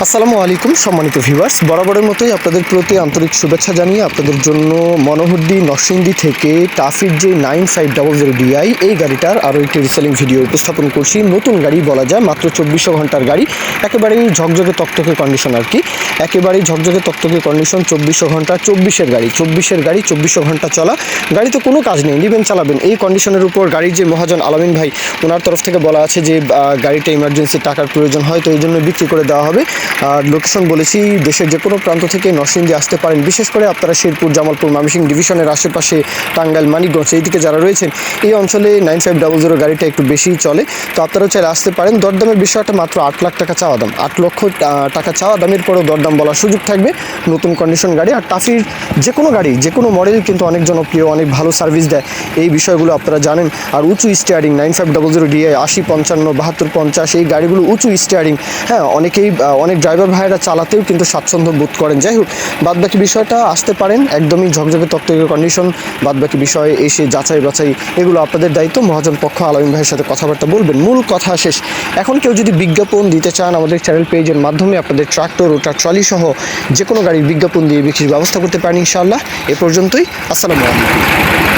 আসসালামু আলাইকুম সম্মানিত ভিউয়ার্স, বরাবরের মতোই আপনাদের প্রতি আন্তরিক শুভেচ্ছা জানিয়ে আপনাদের জন্য মনোহরদী নরসিংদী থেকে টাফির যে 9500DI এই গাড়িটার আরও একটি রিসেলিং ভিডিও উপস্থাপন করছি। নতুন গাড়ি বলা যায়, মাত্র 2400 ঘন্টার গাড়ি, একেবারেই ঝকঝকে তকতকে কন্ডিশন আর কি, একেবারেই ঝকঝকে তকতকে কন্ডিশন। 2400 ঘন্টা 24-এর গাড়ি, 2400 ঘন্টা চলা গাড়িতে কোনো কাজ নেই, নেবেন চালাবেন এই কন্ডিশনের উপর। গাড়ির যে মহাজন আলামিন ভাই, ওনার তরফ থেকে বলা আছে যে গাড়িটা ইমার্জেন্সি টাকার প্রয়োজন হয়, তো এই জন্য বিক্রি করে দেওয়া হবে। আর লোকেশন বলেছি, দেশের যে কোনো প্রান্ত থেকে নরসিংদী আসতে পারেন, বিশেষ করে আপনারা শেরপুর, জামালপুর, ময়মনসিংহ ডিভিশনের আশেপাশে, টাঙ্গাইল, মানিকগঞ্জ এই দিকে যারা রয়েছেন, এই অঞ্চলে 9500 গাড়িটা একটু বেশিই চলে, তো আপনারাও চাইলে আসতে পারেন। দরদামের বিষয়টা মাত্র 8 লাখ টাকা চাওয়া দাম, 8 লক্ষ টাকা চাওয়া দামের পরেও দরদাম বলার সুযোগ থাকবে। নতুন কন্ডিশন গাড়ি, আর টাফির যে কোনো গাড়ি, যে কোনো মডেল কিন্তু অনেক জনপ্রিয়, অনেক ভালো সার্ভিস দেয়, এই বিষয়গুলো আপনারা জানেন। আর উঁচু স্টিয়ারিং 9500DI 80, 55, 72, 50 এই গাড়িগুলো উঁচু স্টিয়ারিং, হ্যাঁ, অনেক ড্রাইভার ভাইয়েরা চালাতেও কিন্তু স্বাচ্ছন্দ্য বোধ করেন। যাই হোক, বাদবাকি বিষয়টা আসতে পারেন, একদমই ঝকঝকে তকতকে কন্ডিশন। বাদবাকি বিষয়ে এসে যাচাই বাছাই এগুলো আপনাদের দায়িত্ব। মহাজন পক্ষ আলামিন ভাইয়ের সাথে কথাবার্তা বলবেন। মূল কথা শেষ। এখন কেউ যদি বিজ্ঞাপন দিতে চান, আমাদের চ্যানেল পেজের মাধ্যমে আপনাদের ট্রাক্টর ও ট্রালি সহ যে কোনো গাড়ির বিজ্ঞাপন দিয়ে বিক্রির ব্যবস্থা করতে পারেন ইনশাআল্লাহ। এ পর্যন্তই, আসসালামু আলাইকুম।